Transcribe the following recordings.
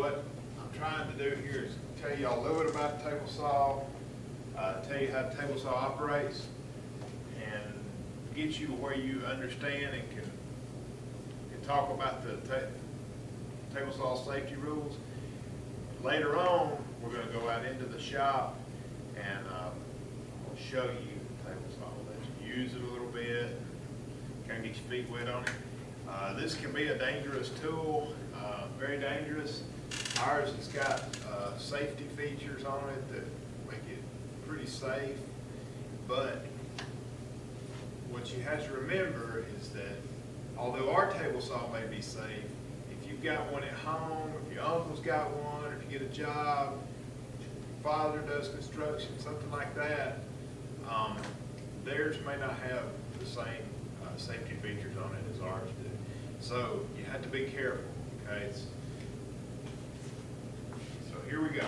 what I'm trying to do here is tell you all a little bit about the table saw, tell you how the table saw operates, and get you where you understand and can talk about the table saw safety rules. Later on, we're going to go out into the shop and I'll show you the table saw. Let you use it a little bit, kind of get your feet wet on it. This can be a dangerous tool, very dangerous. Ours has got safety features on it that make it pretty safe, but what you have to remember is that although our table saw may be safe, if you've got one at home, if your uncle's got one, or if you get a job, if your father does construction, something like that, theirs may not have the same safety features on it as ours do. So you have to be careful, okay? So here we go.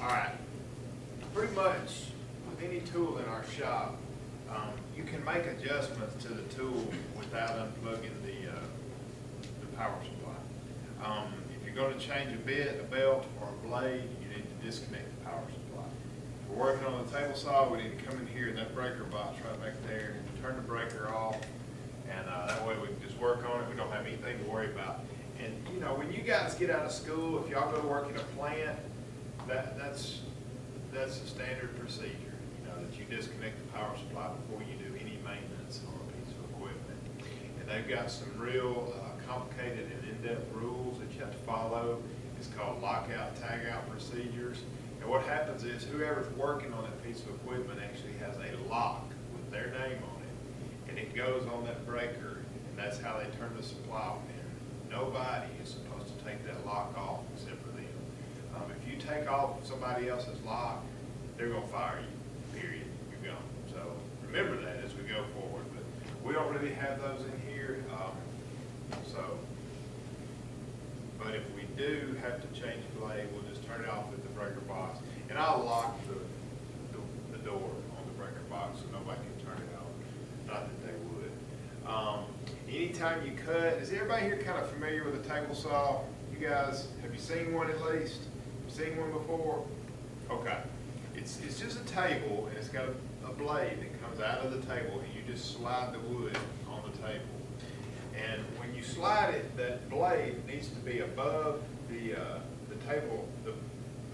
All right. Pretty much with any tool in our shop, you can make adjustments to the tool without unplugging the power supply. If you're going to change a bit, a belt, or a blade, you need to disconnect the power supply. If we're working on the table saw, we need to come in here in that breaker box right back there, turn the breaker off, and that way we can just work on it. We don't have anything to worry about. And you know, when you guys get out of school, if y'all go to work in a plant, that's a standard procedure. You know, that you disconnect the power supply before you do any maintenance on a piece of equipment. And they've got some real complicated and in-depth rules that you have to follow. It's called lockout, tagout procedures. And what happens is whoever's working on that piece of equipment actually has a lock with their name on it, and it goes on that breaker, and that's how they turn the supply off. And nobody is supposed to take that lock off except for them. If you take off somebody else's lock, they're going to fire you, period. You're gone. So remember that as we go forward. But we don't really have those in here. But if we do have to change the blade, we'll just turn it off with the breaker box. And I'll lock the door on the breaker box so nobody can turn it off. Not that they would. Anytime you cut, is everybody here kind of familiar with a table saw? You guys, have you seen one at least? Seen one before? Okay. It's just a table, and it's got a blade that comes out of the table, and you just slide the wood on the table. And when you slide it, that blade needs to be above the table,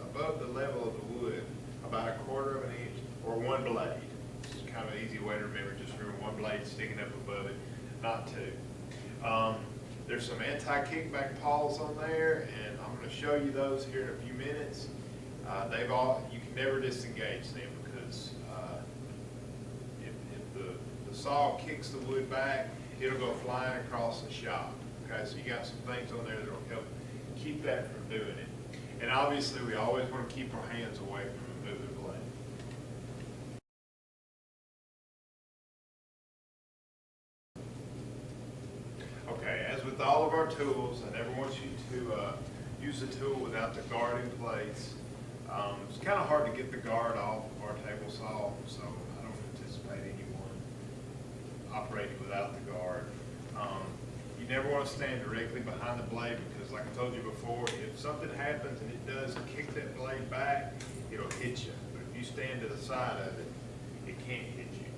above the level of the wood, about 1/4 of an inch, or one blade. It's kind of an easy way to remember. Just remember one blade sticking up above it, not two. There's some anti-kickback paws on there, and I'm going to show you those here in a few minutes. You can never disengage them because if the saw kicks the wood back, it'll go flying across the shop. Okay, so you got some things on there that will help keep that from doing it. And obviously, we always want to keep our hands away from a moving blade. Okay, as with all of our tools, I never want you to use the tool without the guard in place. It's kind of hard to get the guard off our table saw, so I don't anticipate anyone operating without the guard. You never want to stand directly behind the blade because, like I told you before, if something happens and it does kick that blade back, it'll hit you. But if you stand to the side of it, it can't hit you.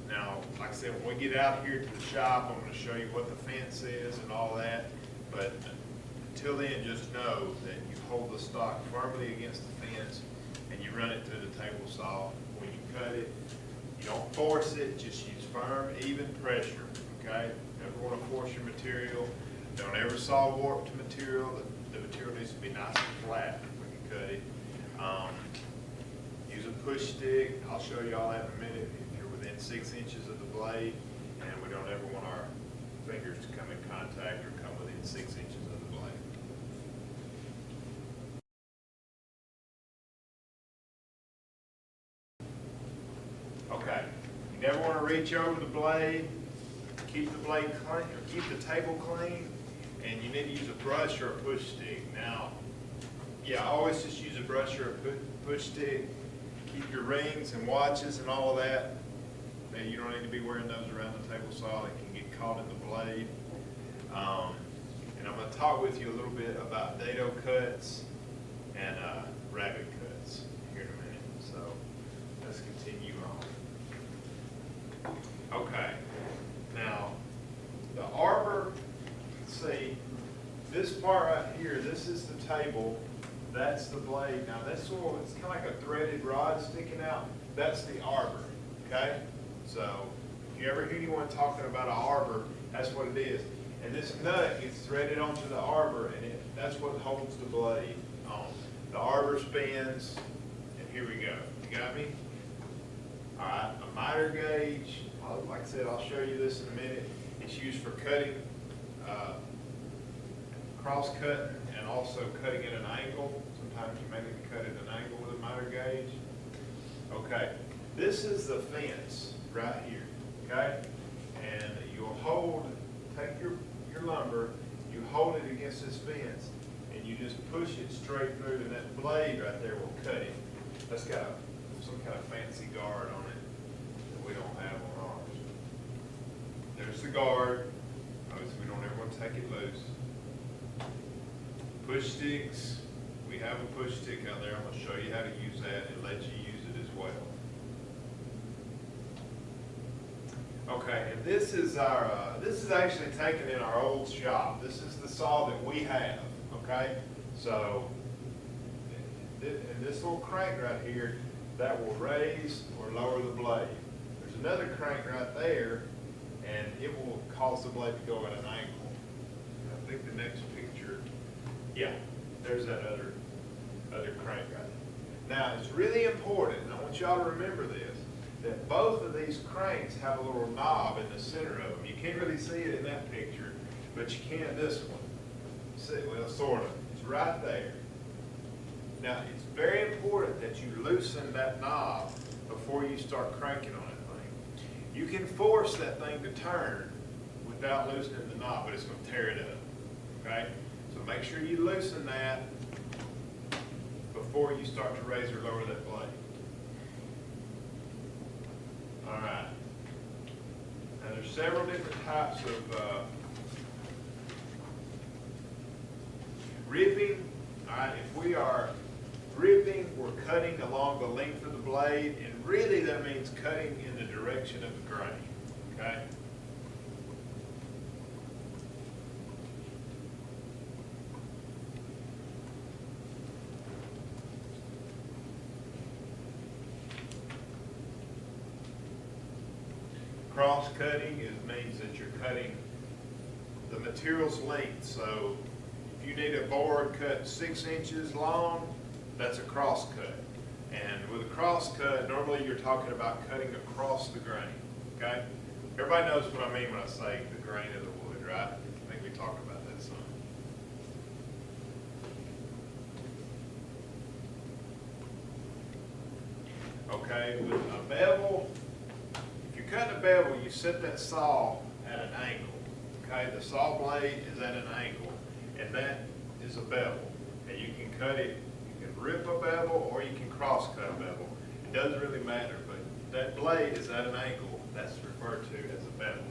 Now, like I said, when we get out here to the shop, I'm going to show you what the fence is and all that. But until then, just know that you hold the stock firmly against the fence and you run it through the table saw. When you cut it, you don't force it, just use firm, even pressure, okay? Never want to force your material. Don't ever saw warped material. The material needs to be nice and flat when you cut it. Use a push stick. I'll show you all that in a minute. If you're within 6 inches of the blade, and we don't ever want our fingers to come in contact or come within 6 inches of the blade. Okay, you never want to reach over the blade. Keep the blade clean, or keep the table clean, and you need to use a brush or a push stick. Now, yeah, always just use a brush or a push stick. Keep your rings and watches and all of that and you don't need to be wearing those around the table saw. It can get caught in the blade. And I'm going to talk with you a little bit about dado cuts and rabbet cuts here in a minute. So let's continue on. Okay, now the arbor, see, this part right here, this is the table, that's the blade. Now this one, it's kind of like a threaded rod sticking out. That's the arbor, okay? So if you ever hear anyone talking about an arbor, that's what it is. And this nut gets threaded onto the arbor, and that's what holds the blade on. The arbor spins, and here we go. You got me? All right, a miter gauge, like I said, I'll show you this in a minute. It's used for cutting, cross-cutting, and also cutting at an angle. Sometimes you may need to cut at an angle with a miter gauge. Okay, this is the fence right here, okay? And you'll take your lumber, you hold it against this fence, and you just push it straight through, and that blade right there will cut it. That's got some kind of fancy guard on it that we don't have on ours. There's the guard. Obviously, we don't ever want to take it loose. Push sticks. We have a push stick out there. I'm going to show you how to use that and let you use it as well. Okay, and this is actually taken in our old shop. This is the saw that we have, okay? So, and this little crank right here, that will raise or lower the blade. There's another crank right there, and it will cause the blade to go at an angle. I think the next picture, yeah, there's that other crank right there. Now, it's really important, and I want y'all to remember this, that both of these cranks have a little knob in the center of them. You can't really see it in that picture, but you can this one. See, well, sort of. It's right there. Now, it's very important that you loosen that knob before you start cranking on that thing. You can force that thing to turn without loosening the knob, but it's going to tear it up, okay? So make sure you loosen that before you start to raise or lower that blade. All right. Now there's several different types of ripping. All right, if we are ripping, we're cutting along the length of the blade, and really that means cutting in the direction of the grain. Okay. Cross-cutting means that you're cutting the material's length. So if you need a board cut 6 inches long, that's a cross-cut. And with a cross-cut, normally you're talking about cutting across the grain, okay? Everybody knows what I mean when I say the grain of the wood, right? I think we talked about that some. Okay, with a bevel, cutting a bevel, you set that saw at an angle. Okay, the saw blade is at an angle, and that is a bevel. And you can cut it, you can rip a bevel or you can cross cut a bevel. It doesn't really matter, but that blade is at an angle. That's referred to as a bevel.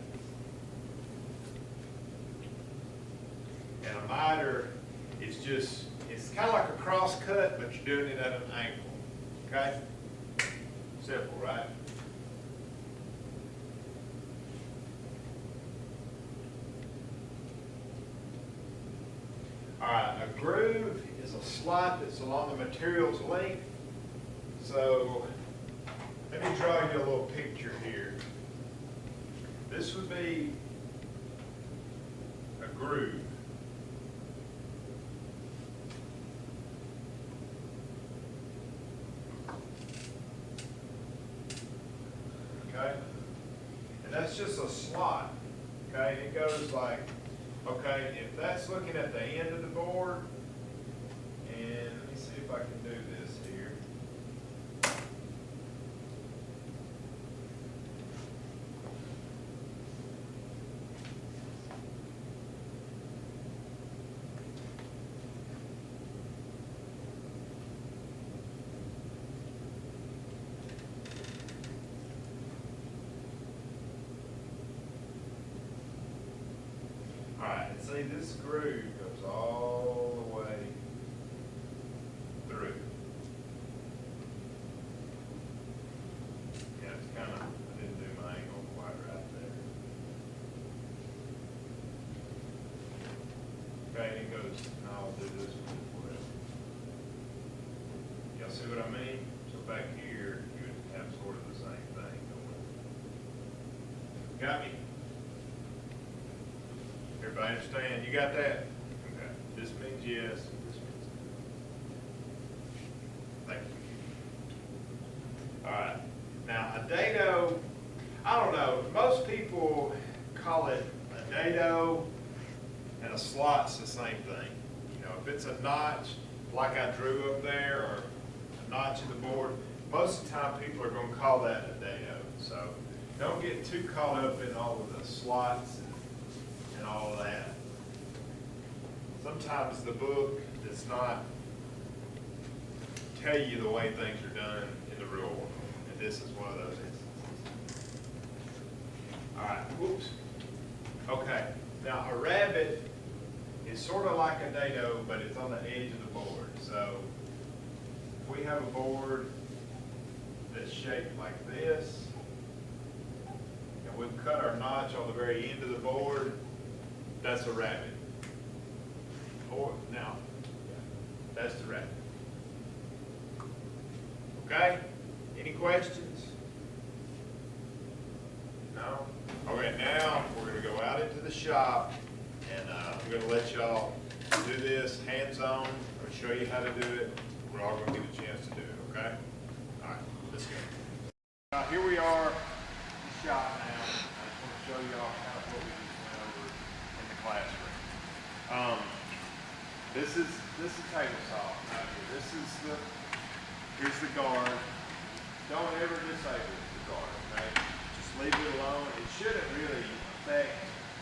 And a miter is it's kind of like a cross cut, but you're doing it at an angle. Okay? Simple, right? All right, a groove is a slot that's along the material's length. So let me draw you a little picture here. This would be a groove. Okay? And that's just a slot. Okay? It goes like, okay, if that's looking at the end of the board, and let me see if I can do this here. see, this screw goes all the way through. Yeah, it's kind of, I didn't do my angle quite right there. Okay, and it goes, and I'll do this one as well. Y'all see what I mean? So back here, you would have sort of the same thing going. Got me? Everybody understand? You got that? Okay. This means yes, this means no. Thank you. All right. Now, a dado, I don't know, most people call it a dado and a slot's the same thing. You know, if it's a notch, like I drew up there, or a notch in the board, most of the time people are going to call that a dado. So don't get too caught up in all of the slots and all of that. Sometimes the book does not tell you the way things are done in the real world, and this is one of those instances. All right, whoops. Okay, now a rabbet is sort of like a dado, but it's on the edge of the board. So if we have a board that's shaped like this, and we've cut our notch on the very end of the board, that's a rabbet. Or now, that's the rabbet. Okay? Any questions? No? Okay, now we're going to go out into the shop, and I'm going to let y'all do this hands-on. I'll show you how to do it. We're all going to get a chance to do it, okay? All right, let's go. Here we are in the shop now. I just want to show y'all kind of what we just went over in the classroom. This is table saw right here. Here's the guard. Don't ever disable the guard, okay? Just leave it alone. It shouldn't really affect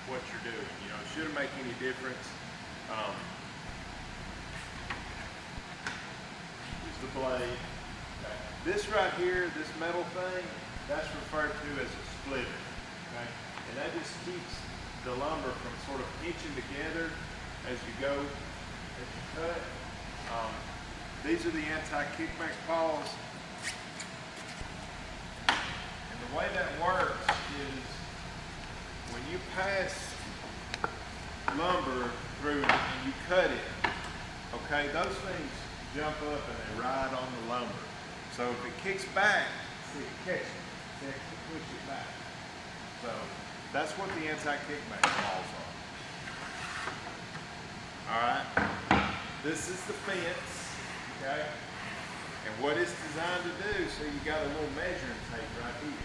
what you're doing. You know, it shouldn't make any difference. Here's the blade. Okay. This right here, this metal thing, that's referred to as a splitter, okay? And that just keeps the lumber from sort of pinching together as you go, as you cut. These are the anti-kickback paws. And the way that works is when you pass lumber through and you cut it, okay, those things jump up and they ride on the lumber. So if it kicks back, see, it catches it. See, it can push it back. So that's what the anti-kickback paws are. All right. This is the fence, okay? And what it's designed to do, so you got a little measuring tape right here,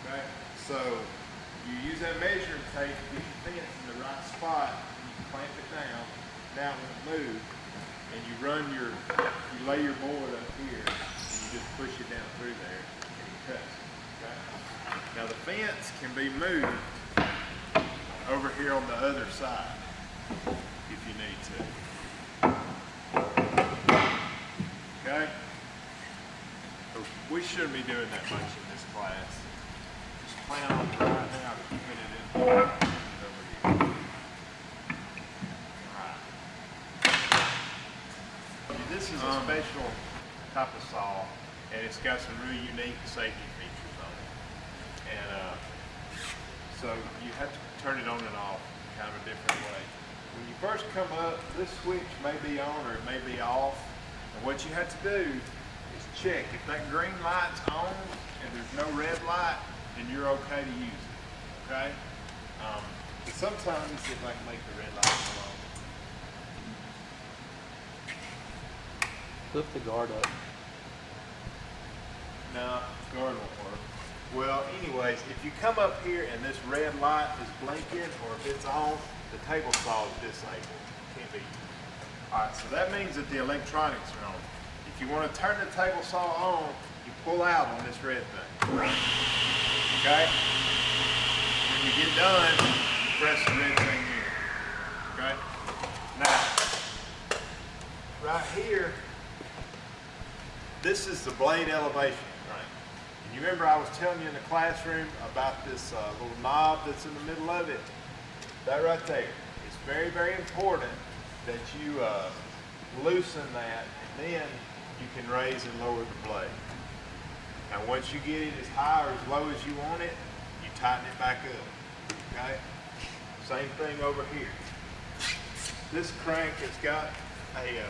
okay? So you use that measuring tape to get your fence in the right spot, and you clamp it down, that won't move, and you lay your board up here, and you just push it down through there, and it cuts, okay? Now the fence can be moved over here on the other side, if you need to. Okay? So we shouldn't be doing that much in this class. Just plan on right now keeping it in over here. Alright. This is a special type of saw, and it's got some really unique safety features on it. And so you have to turn it on and off kind of a different way. When you first come up, this switch may be on or it may be off. And what you have to do is check. If that green light's on and there's no red light, then you're okay to use it, okay? But sometimes it might make the red light come on. Lift the guard up. No, guard won't work. Well, anyways, if you come up here and this red light is blinking or if it's on, the table saw is disabled. Can't be used. All right, so that means that the electronics are on. If you want to turn the table saw on, you pull out on this red thing. Okay? When you get done, you press the red thing here. Okay? Now, right here, this is the blade elevation crank. And you remember I was telling you in the classroom about this little knob that's in the middle of it? That right there is very, very important that you loosen that, and then you can raise and lower the blade. Now once you get it as high or as low as you want it, you tighten it back up, okay? Same thing over here. This crank has got a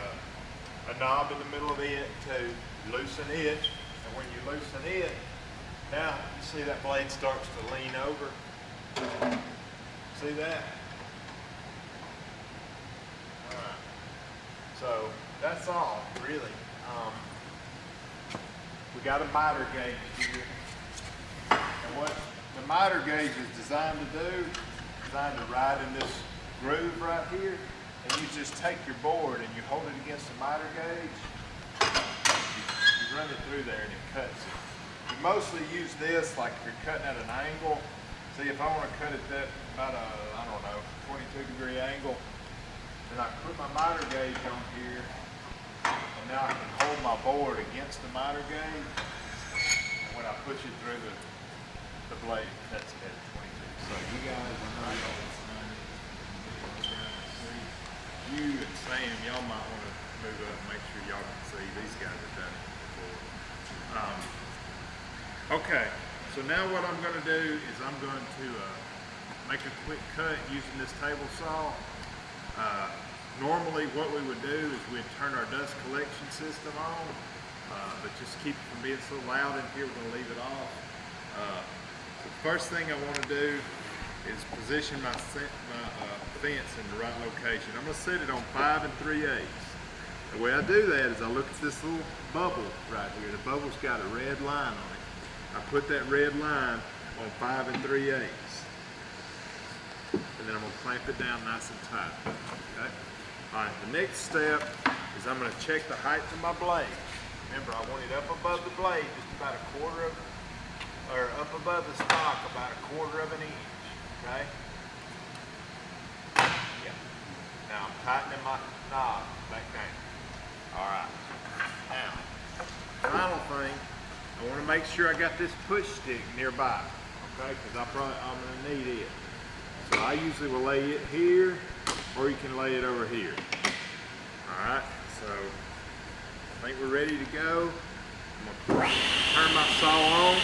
knob in the middle of it to loosen it, and when you loosen it, now you see that blade starts to lean over. See that? All right. So that's all, really. We got a miter gauge here, and what the miter gauge is designed to do, designed to ride in this groove right here, and you just take your board and you hold it against the miter gauge, you run it through there and it cuts it. You mostly use this like if you're cutting at an angle. See, if I want to cut it that about a, I don't know, 22-degree angle, then I put my miter gauge on here, and now I can hold my board against the miter gauge, and when I push it through the blade, that's at 22. So you guys, I know you and Sam, y'all might want to move up and make sure y'all can see. These guys have done it before. Okay, so now what I'm going to do is I'm going to make a quick cut using this table saw. Normally what we would do is we'd turn our dust collection system on, but just keep it from being so loud in here, we're going to leave it off. So the first thing I want to do is position my fence in the right location. I'm going to set it on 5 3/8. The way I do that is I look at this little bubble right here. The bubble's got a red line on it. I put that red line on 5 3/8. And then I'm going to clamp it down nice and tight. Okay? All right, the next step is I'm going to check the height of my blade. Remember, I want it up above the blade, just about a quarter of, or up above the stock, about a quarter of an inch. Okay? Yeah. Now I'm tightening my knob back down. All right. Now, final thing, I want to make sure I got this push stick nearby. Okay? Because I'm going to need it. So I usually will lay it here, or you can lay it over here. All right. So I think we're ready to go. I'm going to turn my saw on.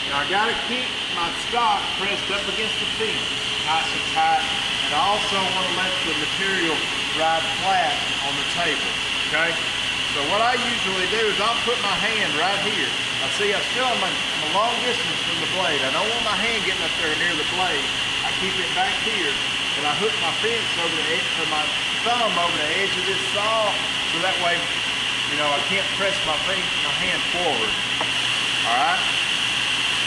Now I gotta keep my stock pressed up against the fence, nice and tight, and I also want to let the material ride flat on the table, okay? So what I usually do is I'll put my hand right here. Now see, I'm a long distance from the blade. I don't want my hand getting up there near the blade. I keep it back here, and I hook my fence over the edge, or my thumb over the edge of this saw, so that way, you know, I can't press my hand forward, all right?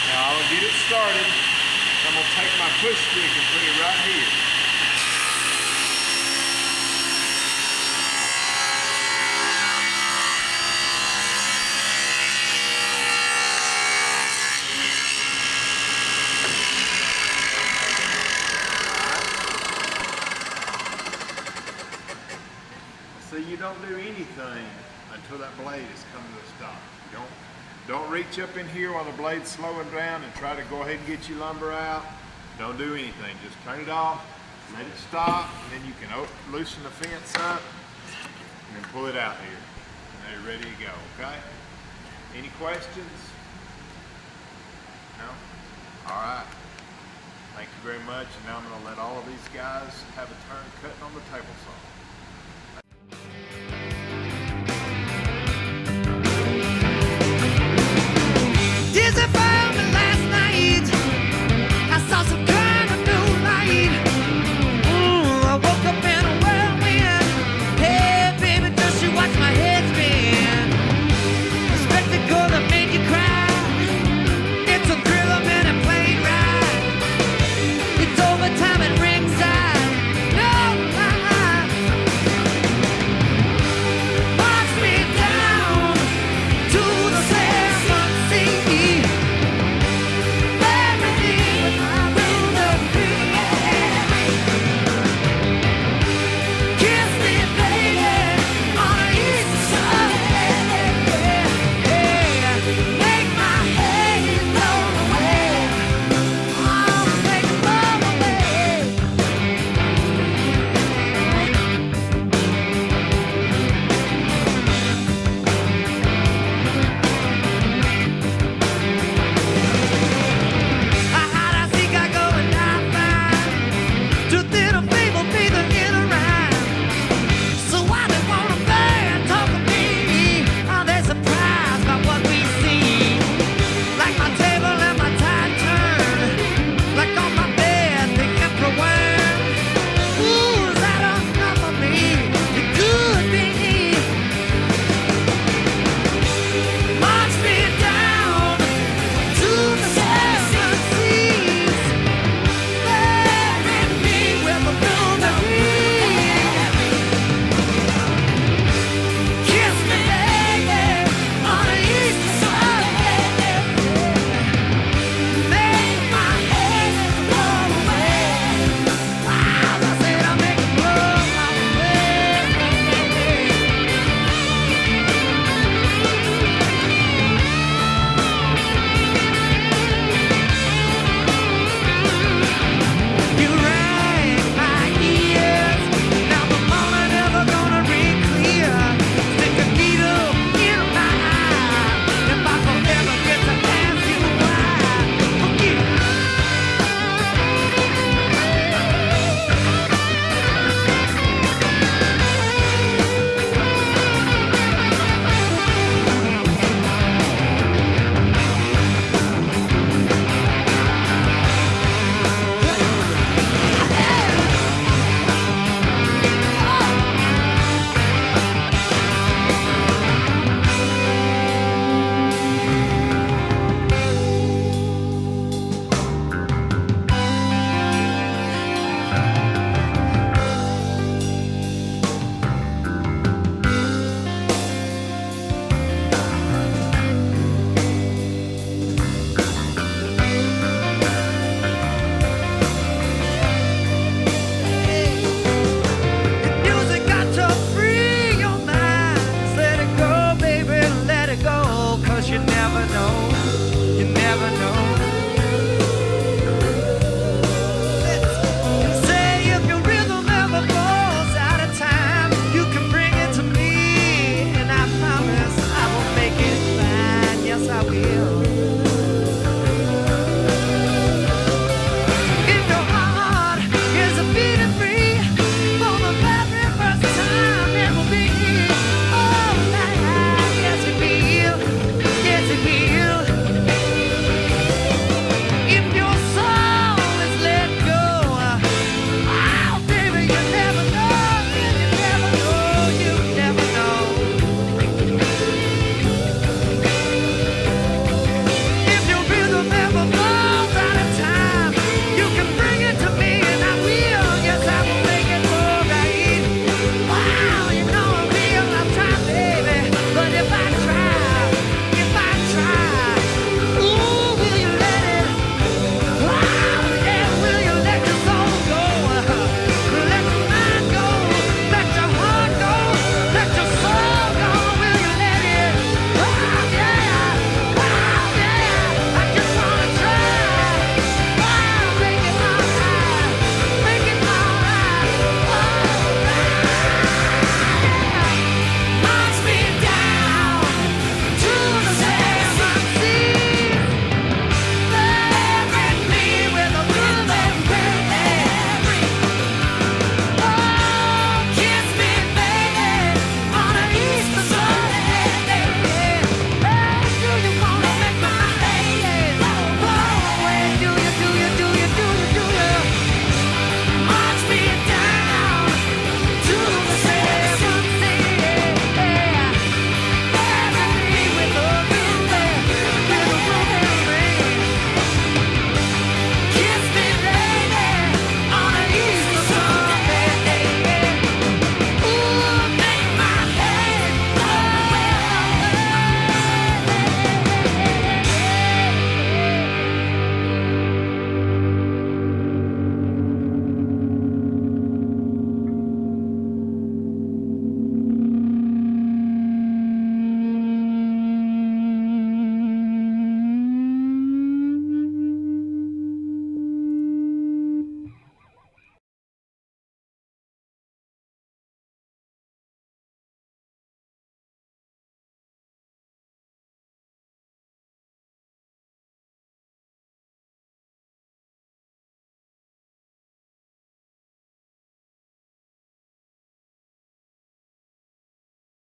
Now I'm going to get it started. I'm going to take my push stick and put it right here. See, you don't do anything until that blade is coming to a stop. You don't reach up in here while the blade's slowing down and try to go ahead and get your lumber out. Don't do anything. Just turn it off, let it stop, and then you can loosen the fence up and then pull it out here. And then you're ready to go, okay? Any questions? No? All right. Thank you very much. And now I'm going to let all of these guys have a turn cutting on the table saw.